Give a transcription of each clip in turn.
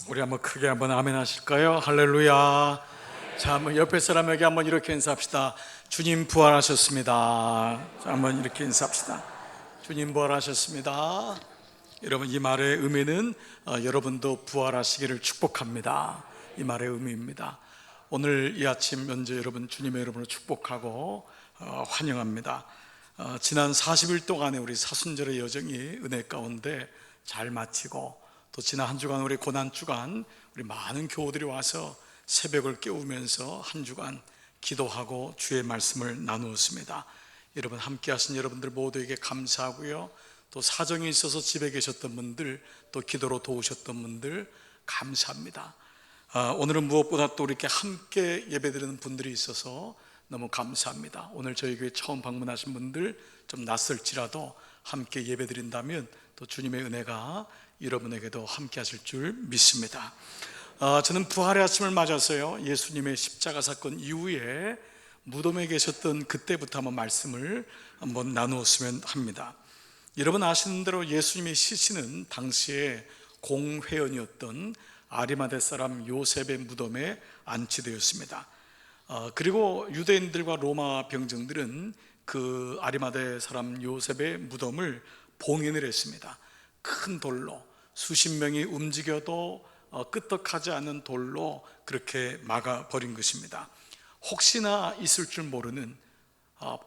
우리 한번 크게 한번 아멘 하실까요? 할렐루야. 자, 한번 옆에 사람에게 한번 이렇게 인사합시다. 주님 부활하셨습니다. 자, 한번 이렇게 인사합시다. 주님 부활하셨습니다. 여러분, 이 말의 의미는 여러분도 부활하시기를 축복합니다. 이 말의 의미입니다. 오늘 이 아침 먼저 여러분, 주님의 이름으로 축복하고 환영합니다. 지난 40일 동안의 우리 사순절의 여정이 은혜 가운데 잘 마치고, 또 지난 한 주간 우리 고난주간 우리 많은 교우들이 와서 새벽을 깨우면서 한 주간 기도하고 주의 말씀을 나누었습니다. 여러분, 함께 하신 여러분들 모두에게 감사하고요, 또 사정이 있어서 집에 계셨던 분들, 또 기도로 도우셨던 분들 감사합니다. 오늘은 무엇보다 또 이렇게 함께 예배드리는 분들이 있어서 너무 감사합니다. 오늘 저희 교회 처음 방문하신 분들, 좀 낯설지라도 함께 예배드린다면 또 주님의 은혜가 여러분에게도 함께 하실 줄 믿습니다. 저는 부활의 아침을 맞아서요, 예수님의 십자가 사건 이후에 무덤에 계셨던 그때부터 한번 말씀을 한번 나누었으면 합니다. 여러분 아시는 대로 예수님의 시신은 당시에 공회원이었던 아리마대 사람 요셉의 무덤에 안치되었습니다. 그리고 유대인들과 로마 병정들은 그 아리마대 사람 요셉의 무덤을 봉인을 했습니다. 큰 돌로, 수십 명이 움직여도 끄떡하지 않는 돌로 그렇게 막아버린 것입니다. 혹시나 있을 줄 모르는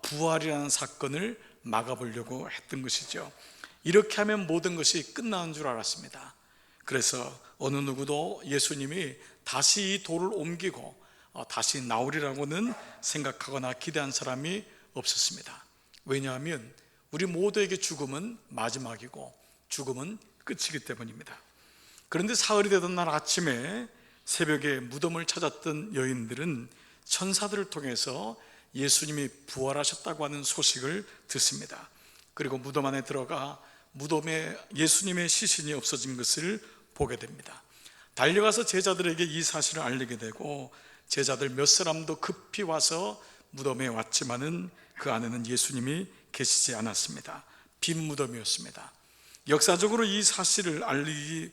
부활이라는 사건을 막아보려고 했던 것이죠. 이렇게 하면 모든 것이 끝나는 줄 알았습니다. 그래서 어느 누구도 예수님이 다시 이 돌을 옮기고 다시 나오리라고는 생각하거나 기대한 사람이 없었습니다. 왜냐하면 우리 모두에게 죽음은 마지막이고 죽음은 끝이기 때문입니다. 그런데 사흘이 되던 날 아침에 새벽에 무덤을 찾았던 여인들은 천사들을 통해서 예수님이 부활하셨다고 하는 소식을 듣습니다. 그리고 무덤 안에 들어가 무덤에 예수님의 시신이 없어진 것을 보게 됩니다. 달려가서 제자들에게 이 사실을 알리게 되고, 제자들 몇 사람도 급히 와서 무덤에 왔지만은 그 안에는 예수님이 계시지 않았습니다. 빈 무덤이었습니다. 역사적으로 이 사실을 알리기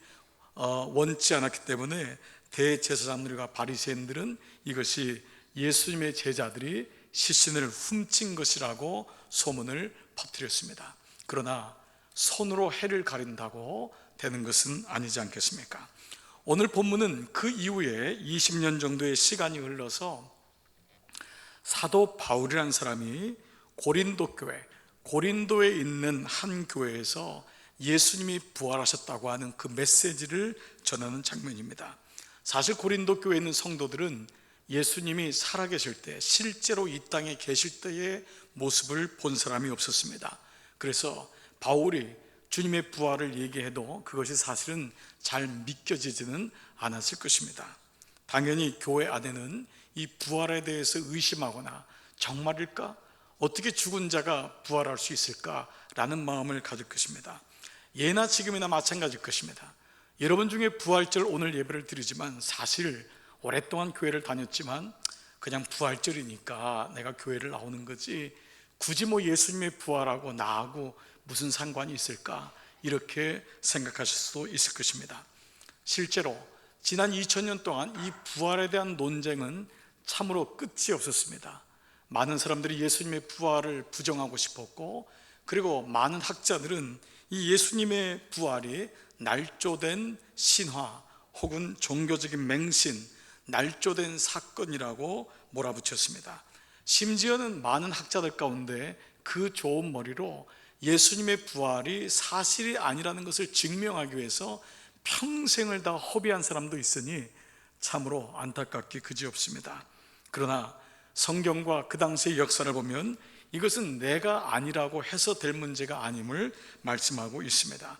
원치 않았기 때문에 대제사장들과 바리새인들은 이것이 예수님의 제자들이 시신을 훔친 것이라고 소문을 퍼뜨렸습니다. 그러나 손으로 해를 가린다고 되는 것은 아니지 않겠습니까? 오늘 본문은 그 이후에 20년 정도의 시간이 흘러서 사도 바울이라는 사람이 고린도 교회, 고린도에 있는 한 교회에서 예수님이 부활하셨다고 하는 그 메시지를 전하는 장면입니다. 사실 고린도 교회에 있는 성도들은 예수님이 살아계실 때, 실제로 이 땅에 계실 때의 모습을 본 사람이 없었습니다. 그래서 바울이 주님의 부활을 얘기해도 그것이 사실은 잘 믿겨지지는 않았을 것입니다. 당연히 교회 안에는 이 부활에 대해서 의심하거나 정말일까? 어떻게 죽은 자가 부활할 수 있을까라는 마음을 가질 것입니다. 예나 지금이나 마찬가지일 것입니다. 여러분 중에 부활절 오늘 예배를 드리지만 사실 오랫동안 교회를 다녔지만 그냥 부활절이니까 내가 교회를 나오는 거지, 굳이 뭐 예수님의 부활하고 나하고 무슨 상관이 있을까, 이렇게 생각하실 수도 있을 것입니다. 실제로 지난 2000년 동안 이 부활에 대한 논쟁은 참으로 끝이 없었습니다. 많은 사람들이 예수님의 부활을 부정하고 싶었고, 그리고 많은 학자들은 이 예수님의 부활이 날조된 신화 혹은 종교적인 맹신, 날조된 사건이라고 몰아붙였습니다. 심지어는 많은 학자들 가운데 그 좋은 머리로 예수님의 부활이 사실이 아니라는 것을 증명하기 위해서 평생을 다 허비한 사람도 있으니 참으로 안타깝기 그지없습니다. 그러나 성경과 그 당시의 역사를 보면 이것은 내가 아니라고 해서 될 문제가 아님을 말씀하고 있습니다.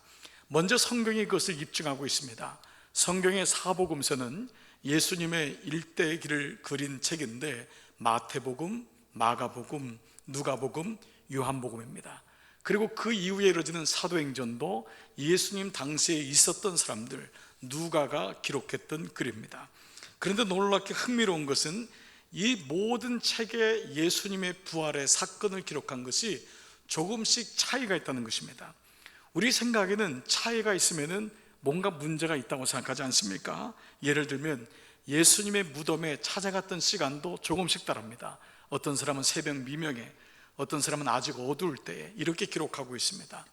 먼저 성경이 그것을 입증하고 있습니다. 성경의 사복음서는 예수님의 일대의 길을 그린 책인데 마태복음, 마가복음, 누가복음, 요한복음입니다. 그리고 그 이후에 이루어지는 사도행전도 예수님 당시에 있었던 사람들, 누가가 기록했던 글입니다. 그런데 놀랍게 흥미로운 것은 이 모든 책에 예수님의 부활의 사건을 기록한 것이 조금씩 차이가 있다는 것입니다. 우리 생각에는 차이가 있으면은 뭔가 문제가 있다고 생각하지 않습니까? 예를 들면 예수님의 무덤에 찾아갔던 시간도 조금씩 다릅니다. 어떤 사람은 새벽 미명에, 어떤 사람은 아직 어두울 때에 이렇게 기록하고 있습니다.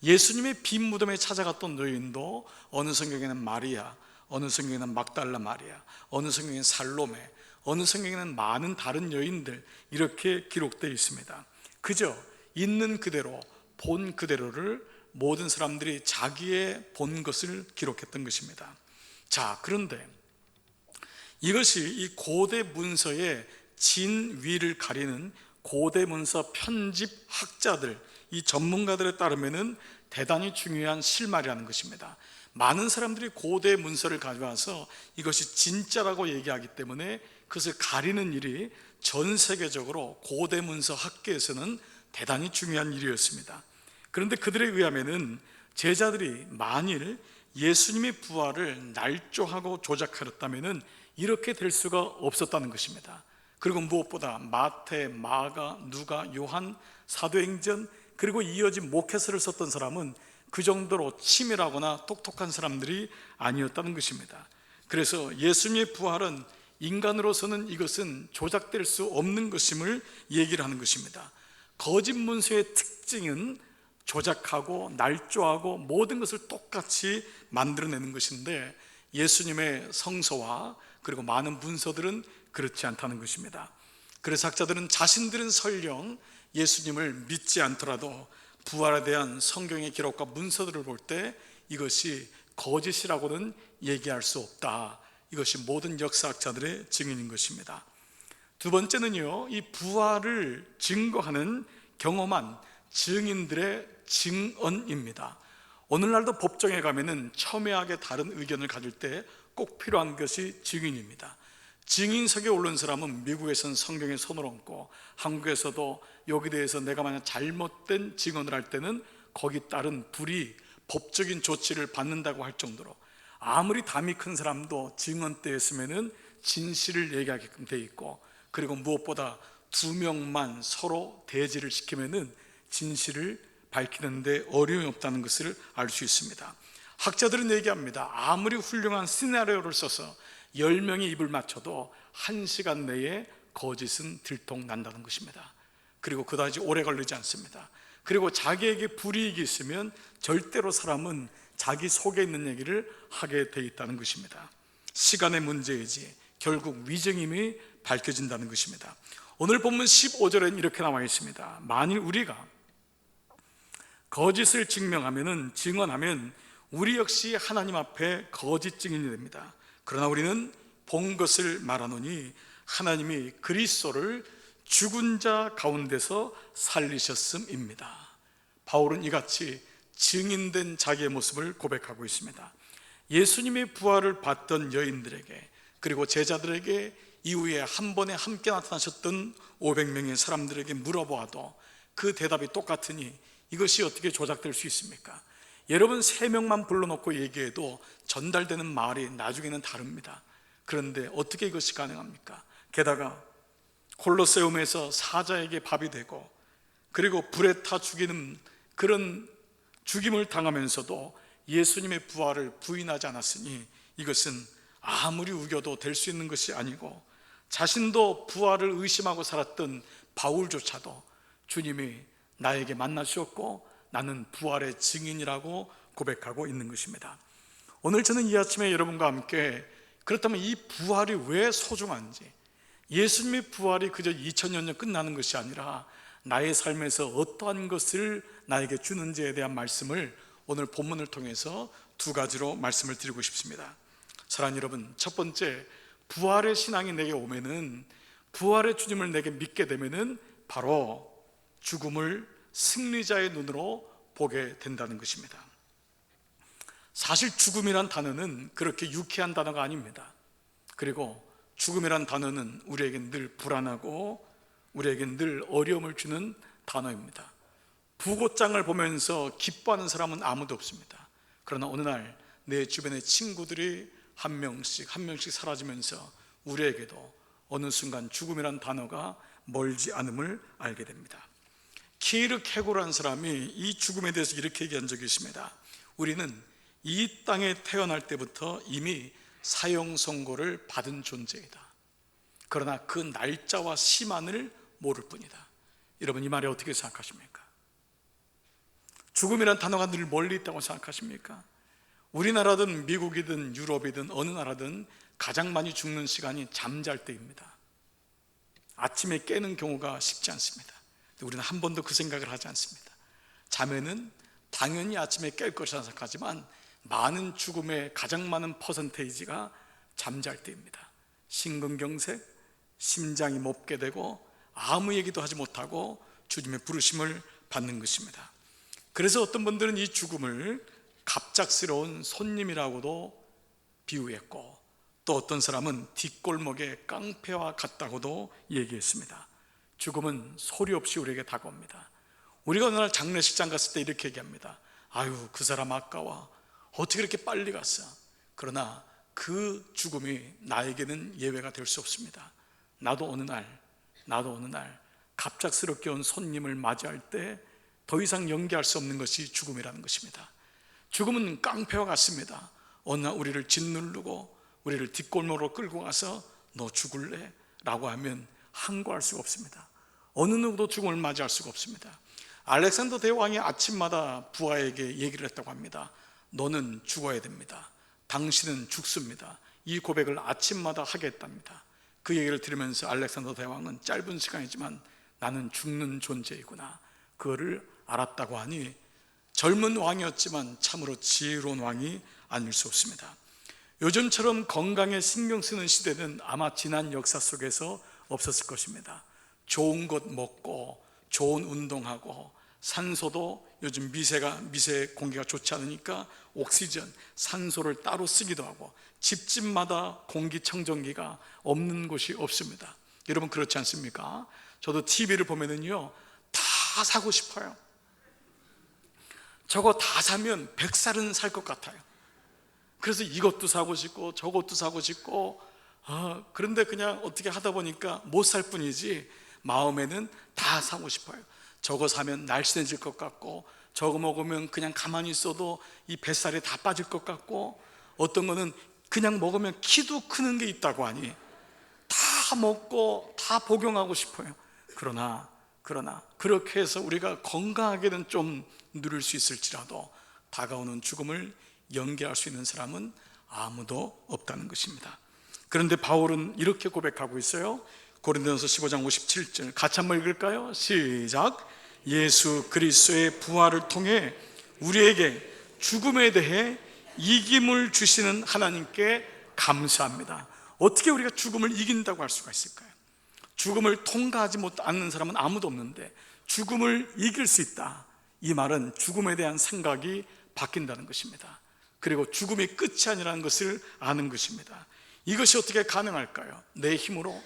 예수님의 빈 무덤에 찾아갔던 여인도 어느 성경에는 마리아, 어느 성경에는 막달라 마리아, 어느 성경에는 살로메, 어느 성경에는 많은 다른 여인들 이렇게 기록되어 있습니다. 그저 있는 그대로 본 그대로를 모든 사람들이 자기의 본 것을 기록했던 것입니다. 자, 그런데 이것이 이 고대 문서의 진위를 가리는 고대 문서 편집 학자들, 이 전문가들에 따르면은 대단히 중요한 실마리라는 것입니다. 많은 사람들이 고대 문서를 가져와서 이것이 진짜라고 얘기하기 때문에 그것을 가리는 일이 전 세계적으로 고대 문서 학계에서는 대단히 중요한 일이었습니다. 그런데 그들에 의하면은 제자들이 만일 예수님의 부활을 날조하고 조작하였다면은 이렇게 될 수가 없었다는 것입니다. 그리고 무엇보다 마태, 마가, 누가, 요한, 사도행전 그리고 이어진 목회서를 썼던 사람은 그 정도로 치밀하거나 똑똑한 사람들이 아니었다는 것입니다. 그래서 예수님의 부활은 인간으로서는 이것은 조작될 수 없는 것임을 얘기를 하는 것입니다. 거짓 문서의 특징은 조작하고 날조하고 모든 것을 똑같이 만들어내는 것인데 예수님의 성서와 그리고 많은 문서들은 그렇지 않다는 것입니다. 그래서 학자들은 자신들은 설령 예수님을 믿지 않더라도 부활에 대한 성경의 기록과 문서들을 볼 때 이것이 거짓이라고는 얘기할 수 없다. 이것이 모든 역사학자들의 증인인 것입니다. 두 번째는요, 이 부활을 증거하는 경험한 증인들의 증언입니다. 오늘날도 법정에 가면은 첨예하게 다른 의견을 가질 때 꼭 필요한 것이 증인입니다. 증인석에 오른 사람은 미국에서는 성경에 손을 얹고 한국에서도 여기 대해서 내가 만약 잘못된 증언을 할 때는 거기 따른 불이익, 법적인 조치를 받는다고 할 정도로 아무리 담이 큰 사람도 증언 때 했으면은 진실을 얘기하게끔 돼 있고, 그리고 무엇보다 두 명만 서로 대지를 시키면은 진실을 밝히는데 어려움이 없다는 것을 알 수 있습니다. 학자들은 얘기합니다. 아무리 훌륭한 시나리오를 써서 10명이 입을 맞춰도 1시간 내에 거짓은 들통난다는 것입니다. 그리고 그다지 오래 걸리지 않습니다. 그리고 자기에게 불이익이 있으면 절대로 사람은 자기 속에 있는 얘기를 하게 돼 있다는 것입니다. 시간의 문제이지 결국 위증임이 밝혀진다는 것입니다. 오늘 본문 15절에는 이렇게 나와 있습니다. 만일 우리가 거짓을 증언하면 우리 역시 하나님 앞에 거짓 증인이 됩니다. 그러나 우리는 본 것을 말하노니 하나님이 그리스도를 죽은 자 가운데서 살리셨음입니다. 바울은 이같이 증인된 자기의 모습을 고백하고 있습니다. 예수님의 부활을 봤던 여인들에게 그리고 제자들에게 이후에 한 번에 함께 나타나셨던 500명의 사람들에게 물어보아도 그 대답이 똑같으니 이것이 어떻게 조작될 수 있습니까? 여러분 3명만 불러놓고 얘기해도 전달되는 말이 나중에는 다릅니다. 그런데 어떻게 이것이 가능합니까? 게다가 콜로세움에서 사자에게 밥이 되고 그리고 불에 타 죽이는 그런 죽임을 당하면서도 예수님의 부활을 부인하지 않았으니 이것은 아무리 우겨도 될 수 있는 것이 아니고, 자신도 부활을 의심하고 살았던 바울조차도 주님이 나에게 만나주셨고 나는 부활의 증인이라고 고백하고 있는 것입니다. 오늘 저는 이 아침에 여러분과 함께 그렇다면 이 부활이 왜 소중한지, 예수님의 부활이 그저 2000년 전 끝나는 것이 아니라 나의 삶에서 어떠한 것을 나에게 주는지에 대한 말씀을 오늘 본문을 통해서 2가지로 말씀을 드리고 싶습니다. 사랑하는 여러분, 첫 번째, 부활의 신앙이 내게 오면은, 부활의 주님을 내게 믿게 되면은 바로 죽음을 승리자의 눈으로 보게 된다는 것입니다. 사실 죽음이란 단어는 그렇게 유쾌한 단어가 아닙니다. 그리고 죽음이란 단어는 우리에게 늘 불안하고 우리에게 늘 어려움을 주는 단어입니다. 부고장을 보면서 기뻐하는 사람은 아무도 없습니다. 그러나 어느 날 내 주변의 친구들이 한 명씩 사라지면서 우리에게도 어느 순간 죽음이란 단어가 멀지 않음을 알게 됩니다. 키르케고라는 사람이 이 죽음에 대해서 이렇게 얘기한 적이 있습니다. 우리는 이 땅에 태어날 때부터 이미 사형 선고를 받은 존재이다. 그러나 그 날짜와 시만을 모를 뿐이다. 여러분, 이 말에 어떻게 생각하십니까? 죽음이란 단어가 늘 멀리 있다고 생각하십니까? 우리나라든 미국이든 유럽이든 어느 나라든 가장 많이 죽는 시간이 잠잘 때입니다. 아침에 깨는 경우가 쉽지 않습니다. 우리는 한 번도 그 생각을 하지 않습니다. 자면은 당연히 아침에 깰 것이라 생각하지만 많은 죽음의 가장 많은 퍼센테이지가 잠잘 때입니다. 심근경색, 심장이 멎게 되고 아무 얘기도 하지 못하고 주님의 부르심을 받는 것입니다. 그래서 어떤 분들은 이 죽음을 갑작스러운 손님이라고도 비유했고, 또 어떤 사람은 뒷골목의 깡패와 같다고도 얘기했습니다. 죽음은 소리 없이 우리에게 다가옵니다. 우리가 어느 날 장례식장 갔을 때 이렇게 얘기합니다. 아유, 그 사람 아까워. 어떻게 이렇게 빨리 갔어? 그러나 그 죽음이 나에게는 예외가 될 수 없습니다. 나도 어느 날 갑작스럽게 온 손님을 맞이할 때 더 이상 연기할 수 없는 것이 죽음이라는 것입니다. 죽음은 깡패와 같습니다. 어느 날 우리를 짓누르고 우리를 뒷골목으로 끌고 가서 너 죽을래? 라고 하면 항거할 수가 없습니다. 어느 누구도 죽음을 맞이할 수가 없습니다. 알렉산더 대왕이 아침마다 부하에게 얘기를 했다고 합니다. 너는 죽어야 됩니다. 당신은 죽습니다. 이 고백을 아침마다 하게 했답니다. 그 얘기를 들으면서 알렉산더 대왕은 짧은 시간이지만 나는 죽는 존재이구나, 그거를 알았다고 하니 젊은 왕이었지만 참으로 지혜로운 왕이 아닐 수 없습니다. 요즘처럼 건강에 신경 쓰는 시대는 아마 지난 역사 속에서 없었을 것입니다. 좋은 것 먹고 좋은 운동하고, 산소도 요즘 미세 공기가 좋지 않으니까 옥시전, 산소를 따로 쓰기도 하고, 집집마다 공기청정기가 없는 곳이 없습니다. 여러분, 그렇지 않습니까? 저도 TV를 보면은요, 다 사고 싶어요. 저거 다 사면 100살은 살 것 같아요. 그래서 이것도 사고 싶고 저것도 사고 싶고, 그런데 그냥 어떻게 하다 보니까 못 살 뿐이지 마음에는 다 사고 싶어요. 저거 사면 날씬해질 것 같고, 저거 먹으면 그냥 가만히 있어도 이 뱃살이 다 빠질 것 같고, 어떤 거는 그냥 먹으면 키도 크는 게 있다고 하니 다 먹고 다 복용하고 싶어요. 그러나 그렇게 해서 우리가 건강하게는 좀 누릴 수 있을지라도 다가오는 죽음을 연기할 수 있는 사람은 아무도 없다는 것입니다. 그런데 바울은 이렇게 고백하고 있어요. 고린도전서 15장 57절 같이 한번 읽을까요? 시작. 예수 그리스도의 부활을 통해 우리에게 죽음에 대해 이김을 주시는 하나님께 감사합니다. 어떻게 우리가 죽음을 이긴다고 할 수가 있을까요? 죽음을 통과하지 못하는 사람은 아무도 없는데 죽음을 이길 수 있다, 이 말은 죽음에 대한 생각이 바뀐다는 것입니다. 그리고 죽음이 끝이 아니라는 것을 아는 것입니다. 이것이 어떻게 가능할까요? 내 힘으로,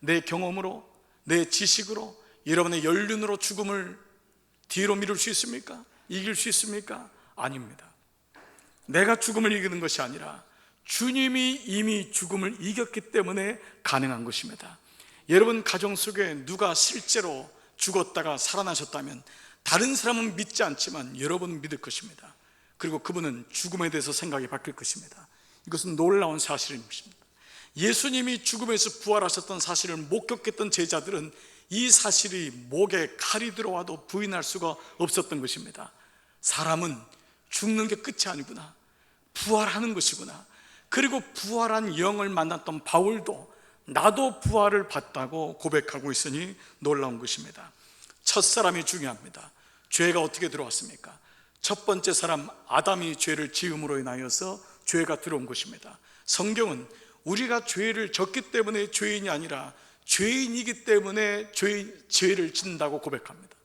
내 경험으로, 내 지식으로, 여러분의 연륜으로 죽음을 뒤로 미룰 수 있습니까? 이길 수 있습니까? 아닙니다. 내가 죽음을 이기는 것이 아니라 주님이 이미 죽음을 이겼기 때문에 가능한 것입니다. 여러분 가정 속에 누가 실제로 죽었다가 살아나셨다면 다른 사람은 믿지 않지만 여러분은 믿을 것입니다. 그리고 그분은 죽음에 대해서 생각이 바뀔 것입니다. 이것은 놀라운 사실인 것입니다. 예수님이 죽음에서 부활하셨던 사실을 목격했던 제자들은 이 사실이 목에 칼이 들어와도 부인할 수가 없었던 것입니다. 사람은 죽는 게 끝이 아니구나, 부활하는 것이구나. 그리고 부활한 영을 만났던 바울도 나도 부활을 봤다고 고백하고 있으니 놀라운 것입니다. 첫사람이 중요합니다. 죄가 어떻게 들어왔습니까? 첫 번째 사람 아담이 죄를 지음으로 인하여서 죄가 들어온 것입니다. 성경은 우리가 죄를 졌기 때문에 죄인이 아니라 죄인이기 때문에 죄를 짓는다고 고백합니다.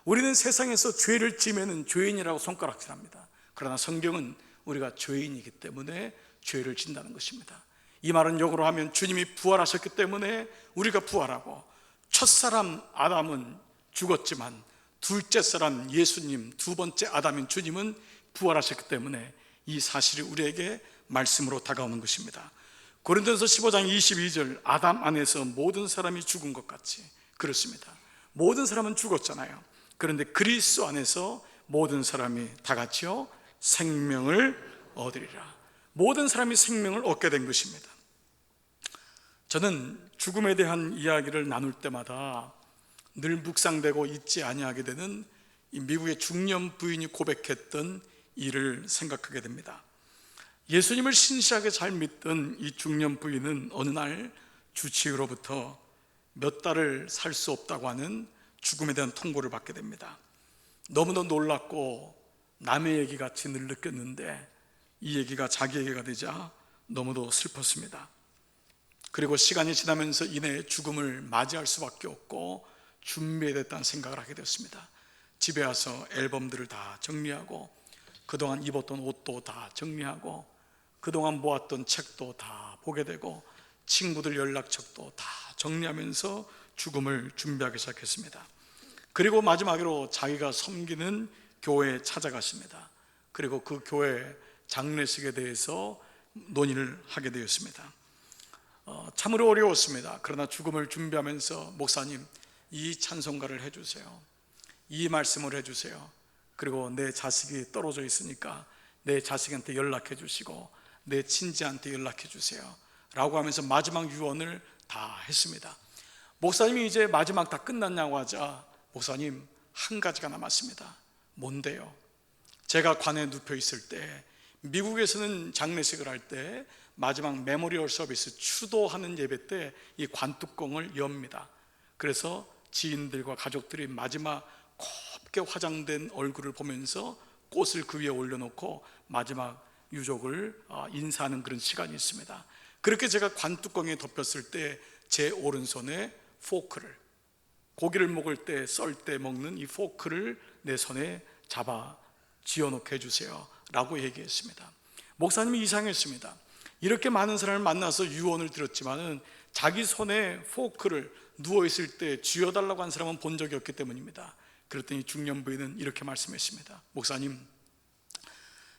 우리는 세상에서 죄를 지면은 죄인이라고 손가락질합니다. 그러나 성경은 우리가 죄인이기 때문에 죄를 짓는다는 것입니다. 이 말은 역으로 하면 주님이 부활하셨기 때문에 우리가 부활하고, 첫사람 아담은 죽었지만 둘째 사람 예수님, 두 번째 아담인 주님은 부활하셨기 때문에 이 사실이 우리에게 말씀으로 다가오는 것입니다. 고린도전서 15장 22절 아담 안에서 모든 사람이 죽은 것 같이 그렇습니다. 모든 사람은 죽었잖아요. 그런데 그리스도 안에서 모든 사람이 다 같이요 생명을 얻으리라. 모든 사람이 생명을 얻게 된 것입니다. 저는 죽음에 대한 이야기를 나눌 때마다 늘 묵상되고 잊지 아니하게 되는 이 미국의 중년 부인이 고백했던 일을 생각하게 됩니다. 예수님을 신실하게 잘 믿던 이 중년 부인은 어느 날 주치의로부터 몇 달을 살 수 없다고 하는 죽음에 대한 통보를 받게 됩니다. 너무도 놀랍고 남의 얘기 같이 늘 느꼈는데 이 얘기가 자기 얘기가 되자 너무도 슬펐습니다. 그리고 시간이 지나면서 이내 죽음을 맞이할 수밖에 없고 준비해야 됐다는 생각을 하게 되었습니다. 집에 와서 앨범들을 다 정리하고 그동안 입었던 옷도 다 정리하고 그동안 모았던 책도 다 보게 되고 친구들 연락처도 다 정리하면서 죽음을 준비하기 시작했습니다. 그리고 마지막으로 자기가 섬기는 교회에 찾아갔습니다. 그리고 그 교회 장례식에 대해서 논의를 하게 되었습니다. 참으로 어려웠습니다. 그러나 죽음을 준비하면서 목사님 이 찬송가를 해주세요, 이 말씀을 해주세요, 그리고 내 자식이 떨어져 있으니까 내 자식한테 연락해 주시고 내 친지한테 연락해 주세요 라고 하면서 마지막 유언을 다 했습니다. 목사님이 이제 마지막 다 끝났냐고 하자 목사님 한 가지가 남았습니다. 뭔데요? 제가 관에 눕혀 있을 때 미국에서는 장례식을 할 때 마지막 메모리얼 서비스 추도하는 예배 때 이 관뚜껑을 엽니다. 그래서 지인들과 가족들이 마지막 곱게 화장된 얼굴을 보면서 꽃을 그 위에 올려놓고 마지막 유족을 인사하는 그런 시간이 있습니다. 그렇게 제가 관뚜껑에 덮였을 때 제 오른손에 포크를, 고기를 먹을 때 썰 때 먹는 이 포크를 내 손에 잡아 쥐어놓게 해주세요 라고 얘기했습니다. 목사님이 이상했습니다. 이렇게 많은 사람을 만나서 유언을 들었지만은 자기 손에 포크를 누워있을 때 쥐어달라고 한 사람은 본 적이 없기 때문입니다. 그랬더니 중년 부인은 이렇게 말씀했습니다. 목사님,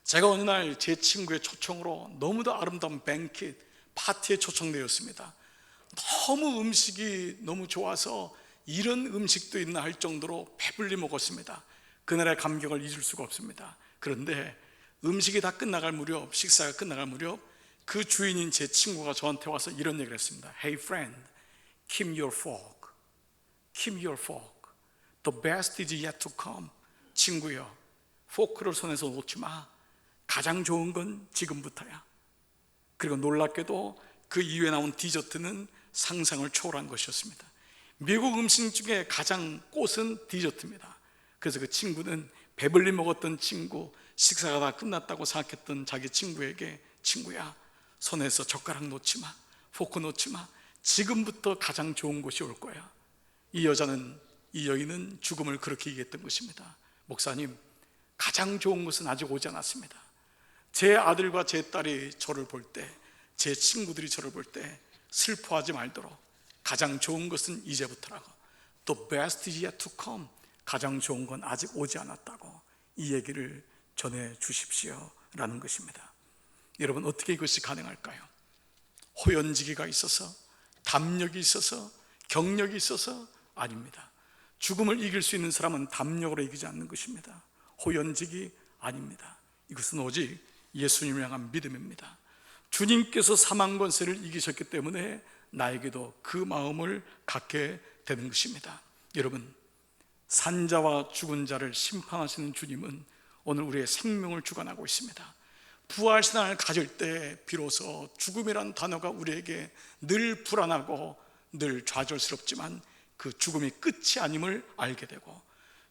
제가 어느 날 제 친구의 초청으로 너무도 아름다운 뱅킷 파티에 초청되었습니다. 너무 음식이 너무 좋아서 이런 음식도 있나 할 정도로 배불리 먹었습니다. 그날의 감격을 잊을 수가 없습니다. 그런데 음식이 다 끝나갈 무렵, 식사가 끝나갈 무렵 그 주인인 제 친구가 저한테 와서 이런 얘기를 했습니다. Hey friend, keep your fork, keep your fork. The best is yet to come. 친구여, 포크를 손에서 놓지 마. 가장 좋은 건 지금부터야. 그리고 놀랍게도 그 이후에 나온 디저트는 상상을 초월한 것이었습니다. 미국 음식 중에 가장 꽃은 디저트입니다. 그래서 그 친구는 배불리 먹었던 친구, 식사가 다 끝났다고 생각했던 자기 친구에게 친구야, 손에서 젓가락 놓지 마, 포크 놓지 마. 지금부터 가장 좋은 것이 올 거야. 이 여인은 죽음을 그렇게 얘기했던 것입니다. 목사님, 가장 좋은 것은 아직 오지 않았습니다. 제 아들과 제 딸이 저를 볼 때, 제 친구들이 저를 볼 때 슬퍼하지 말도록 가장 좋은 것은 이제부터라고, The best is yet to come. 가장 좋은 건 아직 오지 않았다고 이 얘기를 전해 주십시오 라는 것입니다. 여러분, 어떻게 이것이 가능할까요? 호연지기가 있어서, 담력이 있어서, 경력이 있어서? 아닙니다. 죽음을 이길 수 있는 사람은 담력으로 이기지 않는 것입니다. 호연지기 아닙니다. 이것은 오직 예수님을 향한 믿음입니다. 주님께서 사망 권세를 이기셨기 때문에 나에게도 그 마음을 갖게 되는 것입니다. 여러분, 산자와 죽은 자를 심판하시는 주님은 오늘 우리의 생명을 주관하고 있습니다. 부활신앙을 가질 때 비로소 죽음이란 단어가 우리에게 늘 불안하고 늘 좌절스럽지만 그 죽음이 끝이 아님을 알게 되고,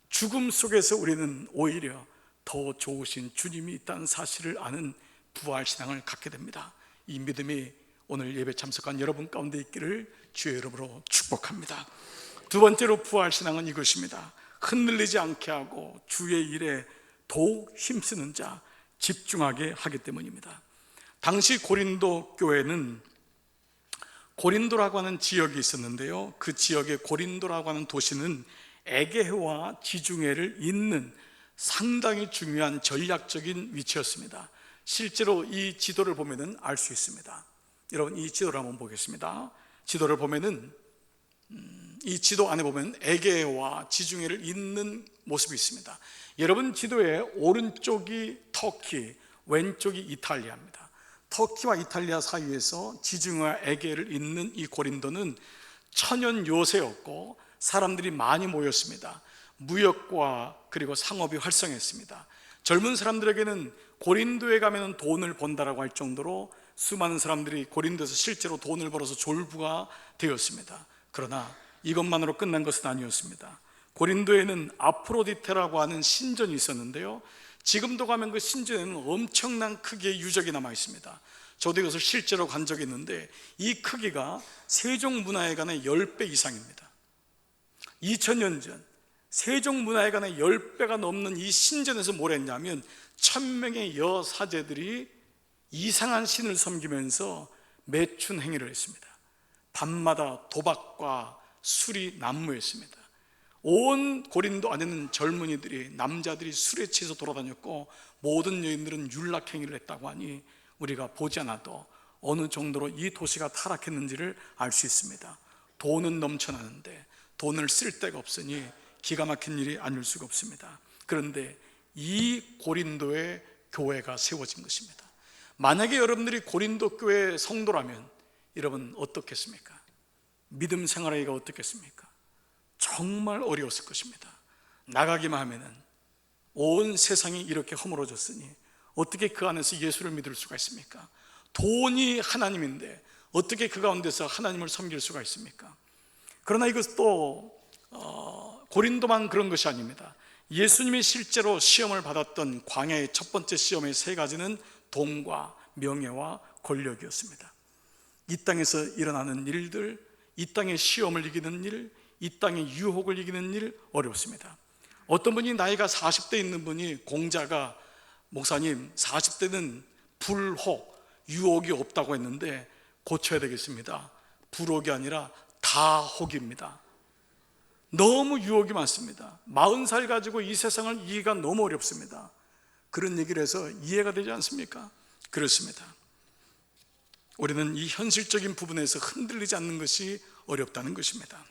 죽음 속에서 우리는 오히려 더 좋으신 주님이 있다는 사실을 아는 부활신앙을 갖게 됩니다. 이 믿음이 오늘 예배 참석한 여러분 가운데 있기를 주의 이름으로 축복합니다. 두 번째로 부활신앙은 이것입니다. 흔들리지 않게 하고 주의 일에 더욱 힘쓰는 자, 집중하게 하기 때문입니다. 당시 고린도 교회는 고린도라고 하는 지역이 있었는데요, 그 지역의 고린도라고 하는 도시는 에게해와 지중해를 잇는 상당히 중요한 전략적인 위치였습니다. 실제로 이 지도를 보면은 알 수 있습니다. 여러분, 이 지도를 한번 보겠습니다. 지도를 보면은 이 지도 안에 보면 에게해와 지중해를 잇는 모습이 있습니다. 여러분, 지도의 오른쪽이 터키, 왼쪽이 이탈리아입니다. 터키와 이탈리아 사이에서 지중해와 에게를 잇는 이 고린도는 천연 요새였고 사람들이 많이 모였습니다. 무역과 그리고 상업이 활성했습니다. 젊은 사람들에게는 고린도에 가면 돈을 번다라고 할 정도로 수많은 사람들이 고린도에서 실제로 돈을 벌어서 졸부가 되었습니다. 그러나 이것만으로 끝난 것은 아니었습니다. 고린도에는 아프로디테라고 하는 신전이 있었는데요, 지금도 가면 그 신전에는 엄청난 크기의 유적이 남아 있습니다. 저도 이것을 실제로 간 적이 있는데 이 크기가 세종문화회관의 10배 이상입니다. 2000년 전 세종문화회관의 10배가 넘는 이 신전에서 뭘 했냐면 1000명의 여사제들이 이상한 신을 섬기면서 매춘 행위를 했습니다. 밤마다 도박과 술이 난무했습니다. 온 고린도 안에는 젊은이들이, 남자들이 술에 취해서 돌아다녔고 모든 여인들은 윤락행위를 했다고 하니 우리가 보지 않아도 어느 정도로 이 도시가 타락했는지를 알 수 있습니다. 돈은 넘쳐나는데 돈을 쓸 데가 없으니 기가 막힌 일이 아닐 수가 없습니다. 그런데 이 고린도에 교회가 세워진 것입니다. 만약에 여러분들이 고린도 교회 성도라면 여러분 어떻겠습니까? 믿음 생활하기가 어떻겠습니까? 정말 어려웠을 것입니다. 나가기만 하면은 온 세상이 이렇게 허물어졌으니 어떻게 그 안에서 예수를 믿을 수가 있습니까? 돈이 하나님인데 어떻게 그 가운데서 하나님을 섬길 수가 있습니까? 그러나 이것도 고린도만 그런 것이 아닙니다. 예수님이 실제로 시험을 받았던 광야의 첫 번째 시험의 세 가지는 돈과 명예와 권력이었습니다. 이 땅에서 일어나는 일들, 이 땅의 시험을 이기는 일, 이 땅의 유혹을 이기는 일 어렵습니다. 어떤 분이 나이가 40대 있는 분이 공자가 목사님 40대는 불혹, 유혹이 없다고 했는데 고쳐야 되겠습니다. 불혹이 아니라 다혹입니다. 너무 유혹이 많습니다. 40살 가지고 이 세상을 이해가 너무 어렵습니다. 그런 얘기를 해서 이해가 되지 않습니까? 그렇습니다. 우리는 이 현실적인 부분에서 흔들리지 않는 것이 어렵다는 것입니다.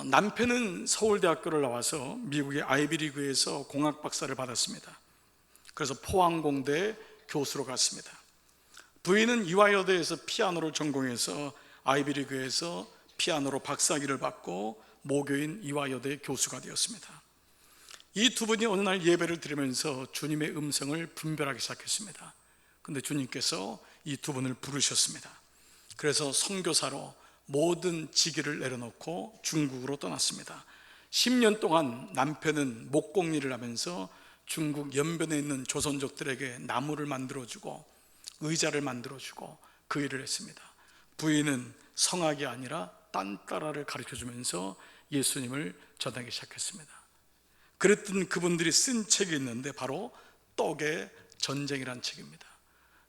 남편은 서울대학교를 나와서 미국의 아이비리그에서 공학 박사를 받았습니다. 그래서 포항공대 교수로 갔습니다. 부인은 이화여대에서 피아노를 전공해서 아이비리그에서 피아노로 박사학위를 받고 모교인 이화여대 교수가 되었습니다. 이 두 분이 어느 날 예배를 드리면서 주님의 음성을 분별하기 시작했습니다. 그런데 주님께서 이 두 분을 부르셨습니다. 그래서 선교사로 모든 직위를 내려놓고 중국으로 떠났습니다. 10년 동안 남편은 목공일을 하면서 중국 연변에 있는 조선족들에게 나무를 만들어주고 의자를 만들어주고 그 일을 했습니다. 부인은 성악이 아니라 딴따라를 가르쳐주면서 예수님을 전하기 시작했습니다. 그랬던 그분들이 쓴 책이 있는데 바로 떡의 전쟁이란 책입니다.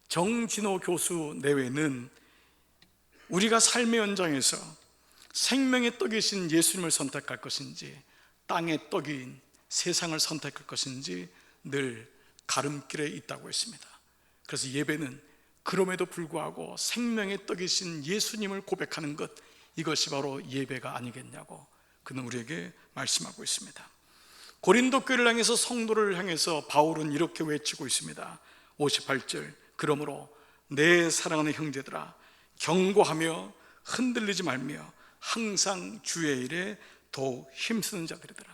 정진호 교수 내외는 우리가 삶의 현장에서 생명의 떡이신 예수님을 선택할 것인지 땅의 떡인 세상을 선택할 것인지 늘 가름길에 있다고 했습니다. 그래서 예배는 그럼에도 불구하고 생명의 떡이신 예수님을 고백하는 것, 이것이 바로 예배가 아니겠냐고 그는 우리에게 말씀하고 있습니다. 고린도 교회를 향해서, 성도를 향해서 바울은 이렇게 외치고 있습니다. 58절, 그러므로 내 사랑하는 형제들아 경고하며 흔들리지 말며 항상 주의 일에 더욱 힘쓰는 자들이더라.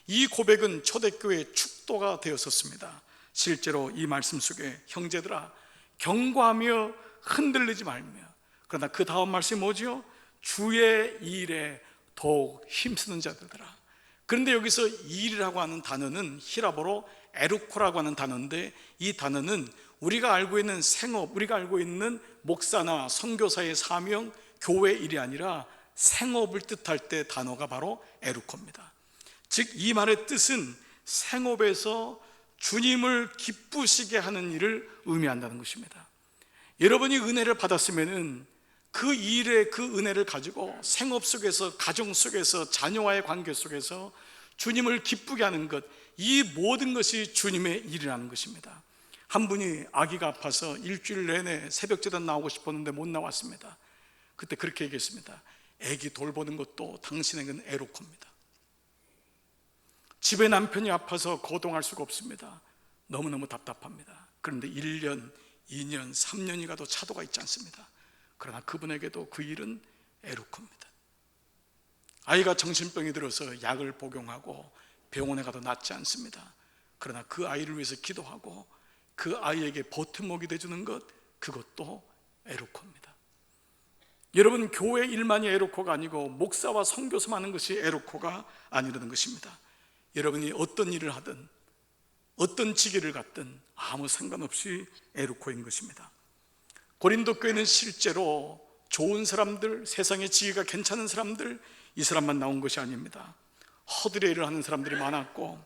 이 고백은 초대교회의 축도가 되었었습니다. 실제로 이 말씀 속에 형제들아 경고하며 흔들리지 말며, 그러나 그 다음 말씀이 뭐지요? 주의 일에 더욱 힘쓰는 자들이더라. 그런데 여기서 일이라고 하는 단어는 히라보로 에루코라고 하는 단어인데, 이 단어는 우리가 알고 있는 생업, 우리가 알고 있는 목사나 선교사의 사명, 교회 일이 아니라 생업을 뜻할 때 단어가 바로 에루코입니다. 즉 이 말의 뜻은 생업에서 주님을 기쁘시게 하는 일을 의미한다는 것입니다. 여러분이 은혜를 받았으면 그 일에 그 은혜를 가지고 생업 속에서, 가정 속에서, 자녀와의 관계 속에서 주님을 기쁘게 하는 것, 이 모든 것이 주님의 일이라는 것입니다. 한 분이 아기가 아파서 일주일 내내 새벽제단 나오고 싶었는데 못 나왔습니다. 그때 그렇게 얘기했습니다. 아기 돌보는 것도 당신에게는 에로코입니다. 집에 남편이 아파서 거동할 수가 없습니다. 너무너무 답답합니다. 그런데 1년, 2년, 3년이 가도 차도가 있지 않습니다. 그러나 그분에게도 그 일은 에루코입니다. 아이가 정신병이 들어서 약을 복용하고 병원에 가도 낫지 않습니다. 그러나 그 아이를 위해서 기도하고 그 아이에게 버팀목이 되주는 것, 그것도 에루코입니다. 여러분, 교회 일만이 에루코가 아니고 목사와 선교사만 하는 것이 에루코가 아니라는 것입니다. 여러분이 어떤 일을 하든 어떤 직위를 갖든 아무 상관없이 에루코인 것입니다. 고린도 교회는 실제로 좋은 사람들, 세상의 지위가 괜찮은 사람들, 이 사람만 나온 것이 아닙니다. 허드레 일을 하는 사람들이 많았고,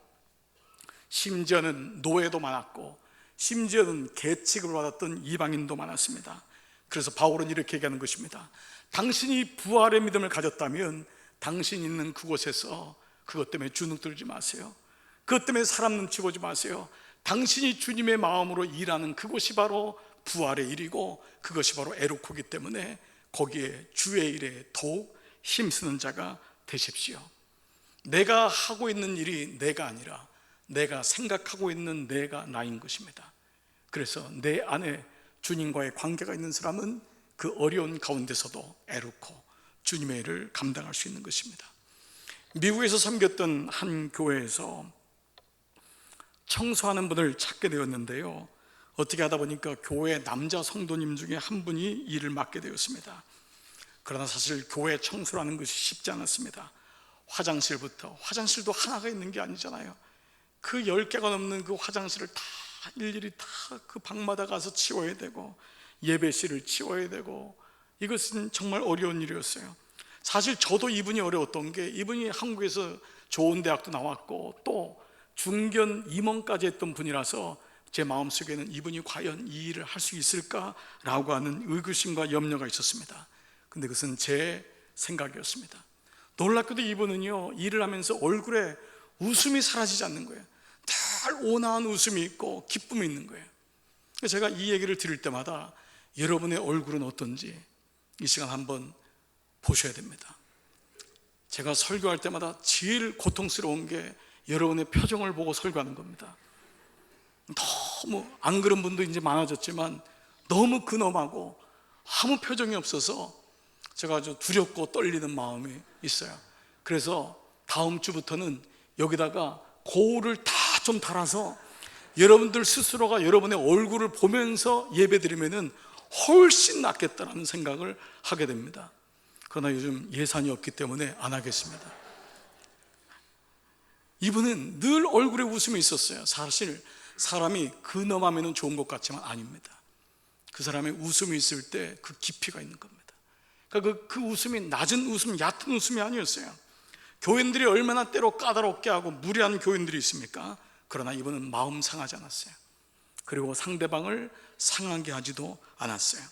심지어는 노예도 많았고, 심지어는 계칙을 받았던 이방인도 많았습니다. 그래서 바울은 이렇게 얘기하는 것입니다. 당신이 부활의 믿음을 가졌다면 당신 있는 그곳에서 그것 때문에 주눅 들지 마세요. 그것 때문에 사람 눈치 보지 마세요. 당신이 주님의 마음으로 일하는 그곳이 바로 부활의 일이고 그것이 바로 에루코이기 때문에 거기에 주의 일에 더욱 힘쓰는 자가 되십시오. 내가 하고 있는 일이 내가 아니라 내가 생각하고 있는 내가 나인 것입니다. 그래서 내 안에 주님과의 관계가 있는 사람은 그 어려운 가운데서도 에루코, 주님의 일을 감당할 수 있는 것입니다. 미국에서 섬겼던 한 교회에서 청소하는 분을 찾게 되었는데요, 어떻게 하다 보니까 교회 남자 성도님 중에 한 분이 일을 맡게 되었습니다. 그러나 사실 교회 청소라는 것이 쉽지 않았습니다. 화장실도 하나가 있는 게 아니잖아요. 그 10개가 넘는 그 화장실을 다 일일이 다 그 방마다 가서 치워야 되고, 예배실을 치워야 되고, 이것은 정말 어려운 일이었어요. 사실 저도 이분이 어려웠던 게, 이분이 한국에서 좋은 대학도 나왔고 또 중견 임원까지 했던 분이라서 제 마음속에는 이분이 과연 이 일을 할 수 있을까라고 하는 의구심과 염려가 있었습니다. 근데 그것은 제 생각이었습니다. 놀랍게도 이분은요, 일을 하면서 얼굴에 웃음이 사라지지 않는 거예요. 늘 온화한 웃음이 있고 기쁨이 있는 거예요. 제가 이 얘기를 드릴 때마다 여러분의 얼굴은 어떤지 이 시간 한번 보셔야 됩니다. 제가 설교할 때마다 제일 고통스러운 게 여러분의 표정을 보고 설교하는 겁니다. 너무 안 그런 분도 이제 많아졌지만 너무 근엄하고 아무 표정이 없어서 제가 아주 두렵고 떨리는 마음이 있어요. 그래서 다음 주부터는 여기다가 거울을 다 좀 달아서 여러분들 스스로가 여러분의 얼굴을 보면서 예배드리면은 훨씬 낫겠다라는 생각을 하게 됩니다. 그러나 요즘 예산이 없기 때문에 안 하겠습니다. 이분은 늘 얼굴에 웃음이 있었어요. 사실 사람이 근엄하면 좋은 것 같지만 아닙니다. 그 사람의 웃음이 있을 때 그 깊이가 있는 겁니다. 그러니까 그 웃음이 낮은 웃음, 얕은 웃음이 아니었어요. 교인들이 얼마나 때로 까다롭게 하고 무례한 교인들이 있습니까? 그러나 이분은 마음 상하지 않았어요. 그리고 상대방을 상하게 하지도 않았어요.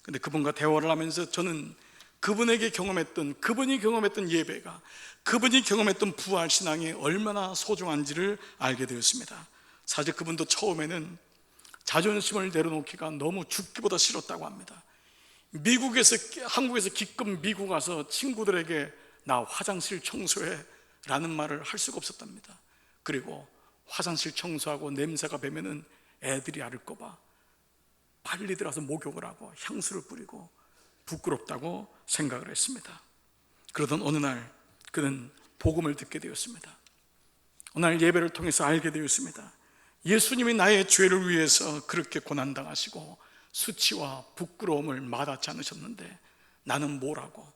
근데 그분과 대화를 하면서 저는 그분이 경험했던 예배가, 그분이 경험했던 부활신앙이 얼마나 소중한지를 알게 되었습니다. 사실 그분도 처음에는 자존심을 내려놓기가 너무 죽기보다 싫었다고 합니다. 한국에서 기껏 미국 가서 친구들에게 나 화장실 청소해 라는 말을 할 수가 없었답니다. 그리고 화장실 청소하고 냄새가 배면은 애들이 앓을까봐 빨리 들어가서 목욕을 하고 향수를 뿌리고 부끄럽다고 생각을 했습니다. 그러던 어느 날 그는 복음을 듣게 되었습니다. 어느 날 예배를 통해서 알게 되었습니다. 예수님이 나의 죄를 위해서 그렇게 고난당하시고 수치와 부끄러움을 마다치 않으셨는데 나는 뭐라고,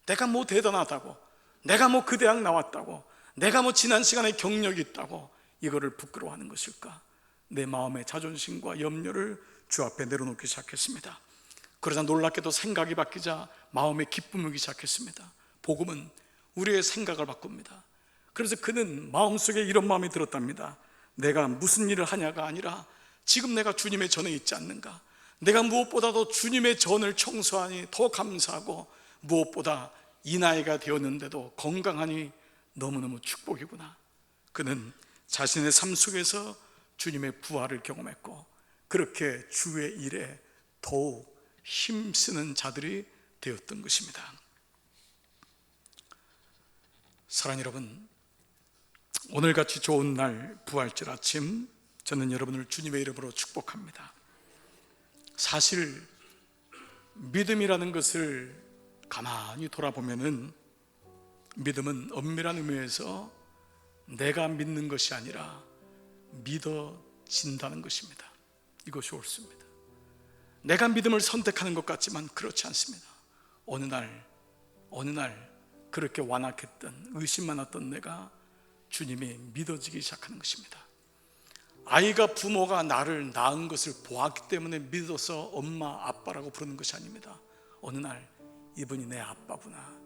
내가 뭐 대단하다고, 내가 뭐 그 대학 나왔다고, 내가 뭐 지난 시간에 경력이 있다고 이거를 부끄러워하는 것일까? 내 마음의 자존심과 염려를 주 앞에 내려놓기 시작했습니다. 그러자 놀랍게도 생각이 바뀌자 마음의 기쁨이 오기 시작했습니다. 복음은 우리의 생각을 바꿉니다. 그래서 그는 마음속에 이런 마음이 들었답니다. 내가 무슨 일을 하냐가 아니라 지금 내가 주님의 전에 있지 않는가, 내가 무엇보다도 주님의 전을 청소하니 더 감사하고, 무엇보다 이 나이가 되었는데도 건강하니 너무너무 축복이구나. 그는 자신의 삶 속에서 주님의 부활을 경험했고 그렇게 주의 일에 더욱 힘쓰는 자들이 되었던 것입니다. 사랑하는 여러분, 오늘같이 좋은 날 부활절 아침 저는 여러분을 주님의 이름으로 축복합니다. 사실 믿음이라는 것을 가만히 돌아보면은 믿음은 엄밀한 의미에서 내가 믿는 것이 아니라 믿어진다는 것입니다. 이것이 옳습니다. 내가 믿음을 선택하는 것 같지만 그렇지 않습니다. 어느 날 그렇게 완악했던, 의심 많았던 내가 주님이 믿어지기 시작하는 것입니다. 아이가 부모가 나를 낳은 것을 보았기 때문에 믿어서 엄마, 아빠라고 부르는 것이 아닙니다. 어느 날 이분이 내 아빠구나,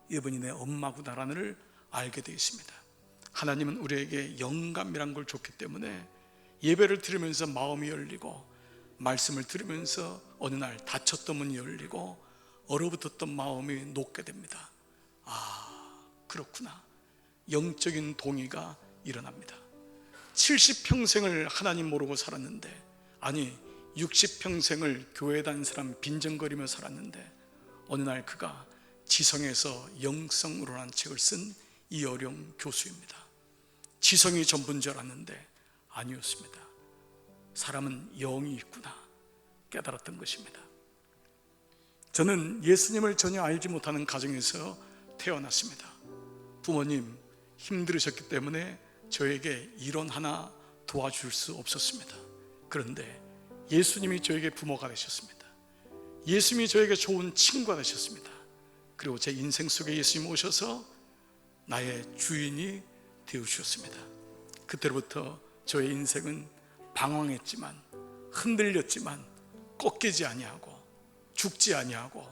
이분이 내 엄마구나라는 걸 알게 되어 있습니다. 하나님은 우리에게 영감이란 걸 줬기 때문에 예배를 들으면서 마음이 열리고, 말씀을 들으면서 어느 날 닫혔던 문이 열리고 얼어붙었던 마음이 녹게 됩니다. 아, 그렇구나. 영적인 동의가 일어납니다. 70평생을 하나님 모르고 살았는데, 아니 60평생을 교회 다닌 사람 빈정거리며 살았는데, 어느 날 그가 지성에서 영성으로라는 책을 쓴 이어령 교수입니다. 지성이 전부인 줄 알았는데 아니었습니다. 사람은 영이 있구나 깨달았던 것입니다. 저는 예수님을 전혀 알지 못하는 가정에서 태어났습니다. 부모님 힘들으셨기 때문에 저에게 이론 하나 도와줄 수 없었습니다. 그런데 예수님이 저에게 부모가 되셨습니다. 예수님이 저에게 좋은 친구가 되셨습니다. 그리고 제 인생 속에 예수님이 오셔서 나의 주인이 되어주셨습니다. 그때부터 저의 인생은 방황했지만, 흔들렸지만 꺾이지 아니하고 죽지 아니하고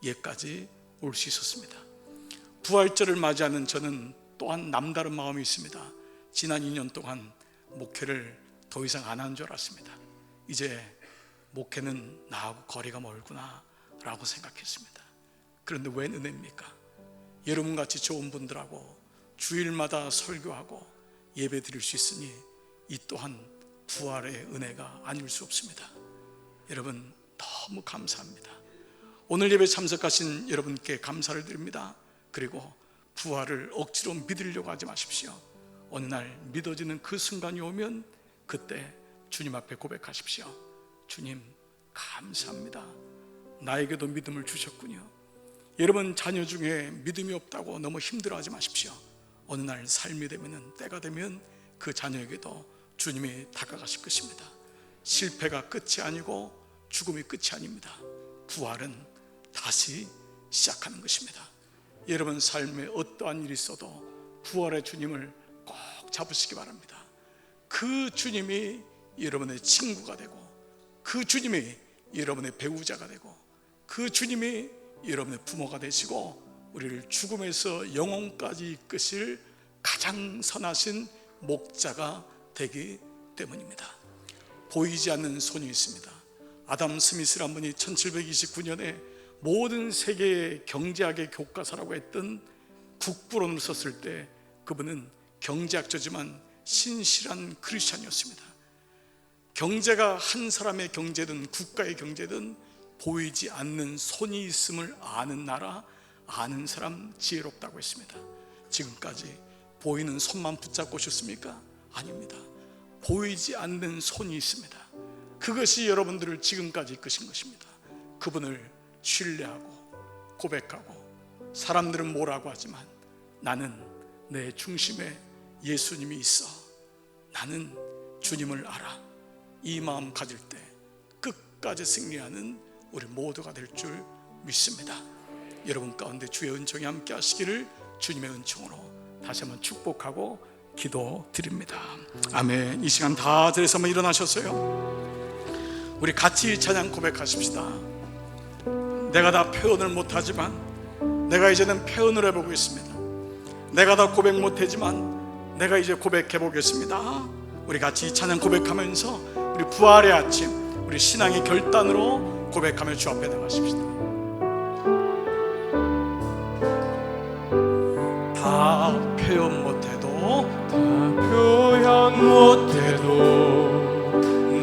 예까지 올 수 있었습니다. 부활절을 맞이하는 저는 또한 남다른 마음이 있습니다. 지난 2년 동안 목회를 더 이상 안 한 줄 알았습니다. 이제 목회는 나하고 거리가 멀구나 라고 생각했습니다. 그런데 웬 은혜입니까? 여러분같이 좋은 분들하고 주일마다 설교하고 예배 드릴 수 있으니 이 또한 부활의 은혜가 아닐 수 없습니다. 여러분 너무 감사합니다. 오늘 예배 참석하신 여러분께 감사를 드립니다. 그리고 부활을 억지로 믿으려고 하지 마십시오. 어느 날 믿어지는 그 순간이 오면 그때 주님 앞에 고백하십시오. 주님 감사합니다. 나에게도 믿음을 주셨군요. 여러분 자녀 중에 믿음이 없다고 너무 힘들어하지 마십시오. 어느 날 삶이 되면, 때가 되면 그 자녀에게도 주님이 다가가실 것입니다. 실패가 끝이 아니고 죽음이 끝이 아닙니다. 부활은 다시 시작하는 것입니다. 여러분 삶에 어떠한 일이 있어도 부활의 주님을 꼭 잡으시기 바랍니다. 그 주님이 여러분의 친구가 되고, 그 주님이 여러분의 배우자가 되고, 그 주님이 여러분의 부모가 되시고, 우리를 죽음에서 영혼까지 이끄실 가장 선하신 목자가 되기 때문입니다. 보이지 않는 손이 있습니다. 아담 스미스라는 분이 1729년에 모든 세계의 경제학의 교과서라고 했던 국부론을 썼을 때 그분은 경제학자지만 신실한 크리스찬이었습니다. 경제가 한 사람의 경제든 국가의 경제든 보이지 않는 손이 있음을 아는 나라, 아는 사람 지혜롭다고 했습니다. 지금까지 보이는 손만 붙잡고 오셨습니까? 아닙니다. 보이지 않는 손이 있습니다. 그것이 여러분들을 지금까지 이끄신 것입니다. 그분을 신뢰하고 고백하고, 사람들은 뭐라고 하지만 나는 내 중심에 예수님이 있어, 나는 주님을 알아, 이 마음 가질 때 끝까지 승리하는 우리 모두가 될 줄 믿습니다. 여러분 가운데 주의 은총이 함께 하시기를 주님의 은총으로 다시 한번 축복하고 기도드립니다. 아멘. 이 시간 다 자리에서 한번 일어나셨어요? 우리 같이 찬양 고백하십시다. 내가 다 표현을 못하지만 내가 이제는 표현을 해보고 있습니다. 내가 다 고백 못하지만 내가 이제 고백해 보겠습니다. 우리 같이 찬양 고백하면서 우리 부활의 아침, 우리 신앙의 결단으로 고백하며 주 앞에 나가십시다. 다 표현 못해도, 다 표현 못해도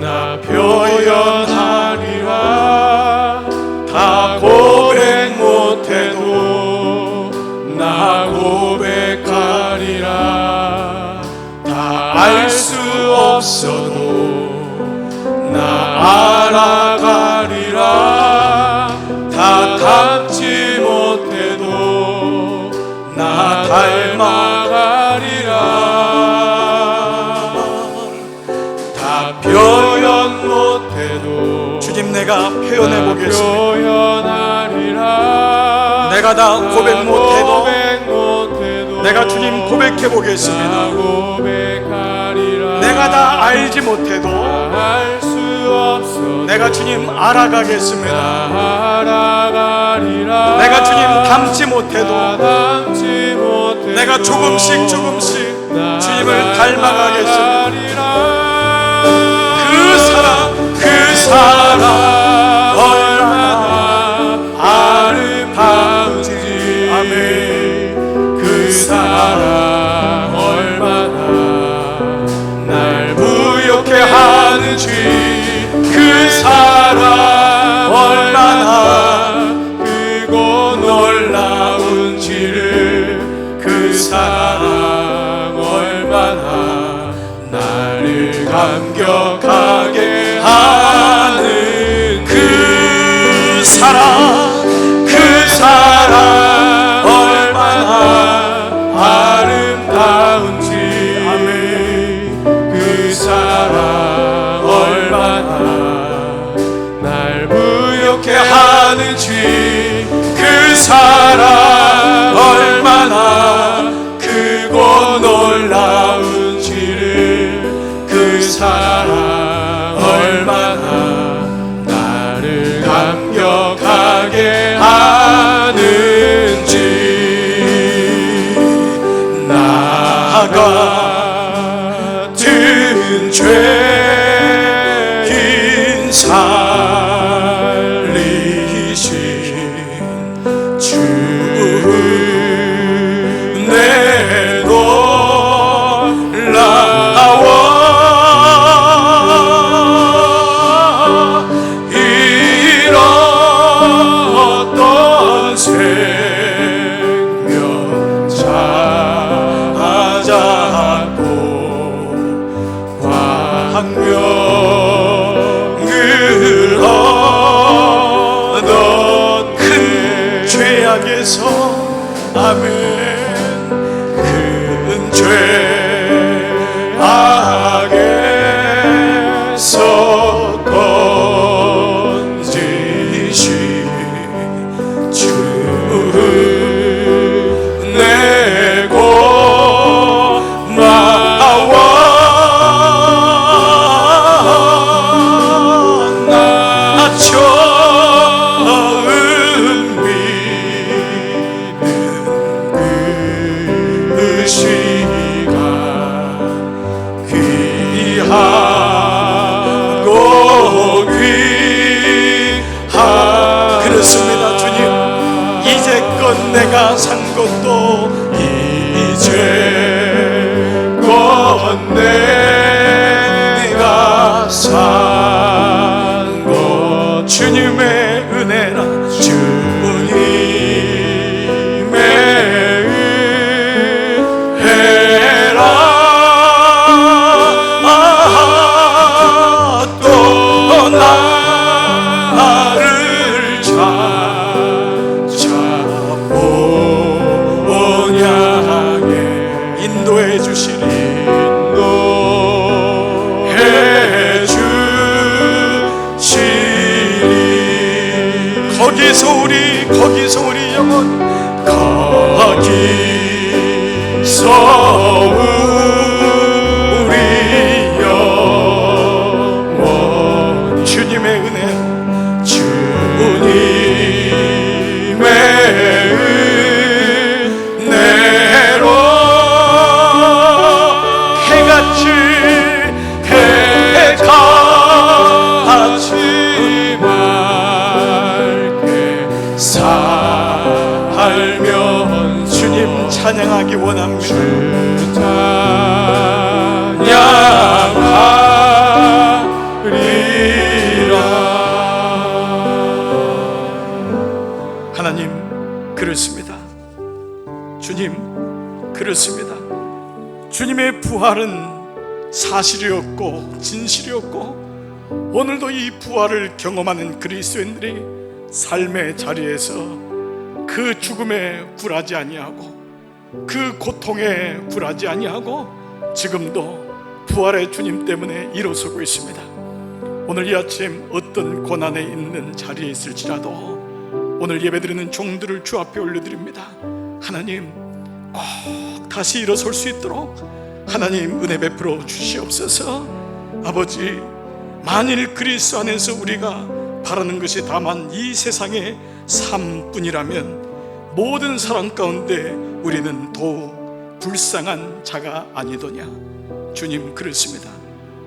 나 표현하리라. 다 고백 못해도 나 고백하리라. 다 알 수 없어도 닮지 못해도 나 닮아가리라. 다 표현 못해도 주님, 내가 표현해 보겠습니다. 표현하리라. 내가 다 고백 못해도 못해도 내가 주님 고백해 보겠습니다. 고백하리라. 내가 다 알지 못해도 알 수 없어 내가 주님 알아가겠습니다. 알아가리라. 내가 주님 닮지 못해도 닮지 못해도 내가 조금씩 주님을 닮아가겠습니다. 그 사랑 얼마나 아름다운지. 아멘. 그 사랑 얼마나 날 부욕해 하는지. 그 사랑 얼마나 크고 놀라운지를. 그 사랑 얼마나 나를 감격하게 하는 그 사랑 얼마나 아름다운지. 아멘. 그 사랑 얼마나 날 부욕해 하는지. 그 사랑 얼마나 크고 놀라운지를. 그 사랑 얼마나 나를 감격하게 하는지. 나 같은 죄인 살리신 주 내 놀라워 잃었던 생명 찾았고 광명을 얻었 큰 죄악에서. 아멘. 큰 죄악에서 건지신 주 내 고마워. 나 처음 믿는 그 시간 귀하고 귀한. 그렇습니다. 주님, 이제껏 내가 산 것도 이제껏 내가 산 것 주님의 은혜라. 주님의 은혜라. 또 나를 찾아보냐 하게 인도해 주시리. 거기서 우리 영혼, 거기서 우리 영혼 주님의 은혜로 해같이 살면 주님 찬양하기 원합니다. 찬양하리라. 하나님, 그렇습니다. 주님, 그렇습니다. 주님의 부활은 사실이었고 진실이었고 오늘도 이 부활을 경험하는 그리스도인들이 삶의 자리에서 그 죽음에 굴하지 아니하고 그 고통에 굴하지 아니하고 지금도 부활의 주님 때문에 일어서고 있습니다. 오늘 이 아침 어떤 고난에 있는 자리에 있을지라도 오늘 예배드리는 종들을 주 앞에 올려드립니다. 하나님, 꼭 다시 일어설 수 있도록 하나님 은혜 베풀어 주시옵소서. 아버지, 만일 그리스도 안에서 우리가 바라는 것이 다만 이 세상의 삶뿐이라면 모든 사람 가운데 우리는 더욱 불쌍한 자가 아니더냐. 주님, 그렇습니다.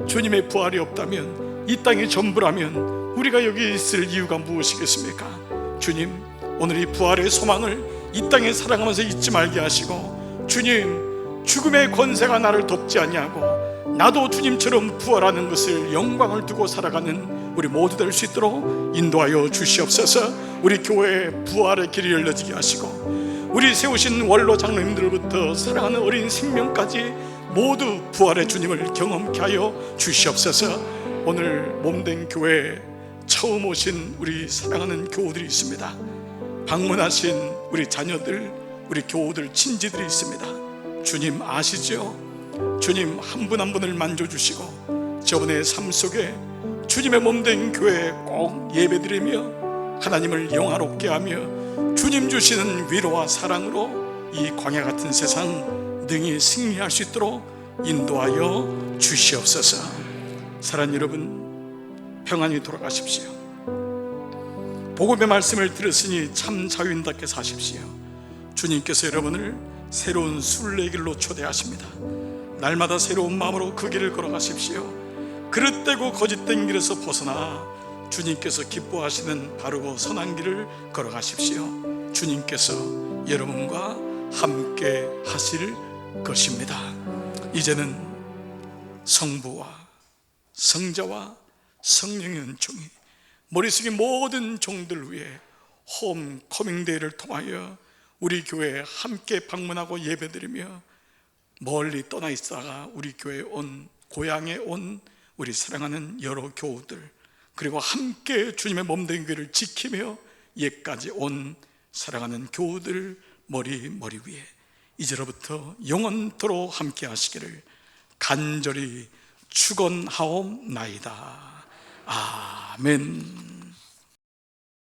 주님의 부활이 없다면, 이 땅이 전부라면 우리가 여기 있을 이유가 무엇이겠습니까? 주님, 오늘 이 부활의 소망을 이 땅에 살아가면서 잊지 말게 하시고, 주님, 죽음의 권세가 나를 덮지 아니하고 나도 주님처럼 부활하는 것을 영광을 두고 살아가는 우리 모두 될 수 있도록 인도하여 주시옵소서. 우리 교회에 부활의 길이 열려지게 하시고, 우리 세우신 원로 장로님들부터 사랑하는 어린 생명까지 모두 부활의 주님을 경험케 하여 주시옵소서. 오늘 몸된 교회에 처음 오신 우리 사랑하는 교우들이 있습니다. 방문하신 우리 자녀들, 우리 교우들, 친지들이 있습니다. 주님 아시죠? 주님 한 분 한 분을 만져주시고 저분의 삶 속에 주님의 몸된 교회에 꼭 예배드리며 하나님을 영화롭게 하며 주님 주시는 위로와 사랑으로 이 광야 같은 세상 능히 승리할 수 있도록 인도하여 주시옵소서. 사랑하는 여러분, 평안히 돌아가십시오. 복음의 말씀을 들으시니 참 자유인답게 사십시오. 주님께서 여러분을 새로운 순례길로 초대하십니다. 날마다 새로운 마음으로 그 길을 걸어가십시오. 그릇되고 거짓된 길에서 벗어나 주님께서 기뻐하시는 바르고 선한 길을 걸어가십시오. 주님께서 여러분과 함께 하실 것입니다. 이제는 성부와 성자와 성령의 은총이 머릿속의 모든 종들 위해 홈 커밍데이를 통하여 우리 교회에 함께 방문하고 예배드리며 멀리 떠나 있다가 우리 교회에 온, 고향에 온 우리 사랑하는 여러 교우들, 그리고 함께 주님의 몸된 교회를 지키며 예까지 온 사랑하는 교우들 머리 위에 이제로부터 영원토록 함께 하시기를 간절히 축원하옵나이다. 아멘.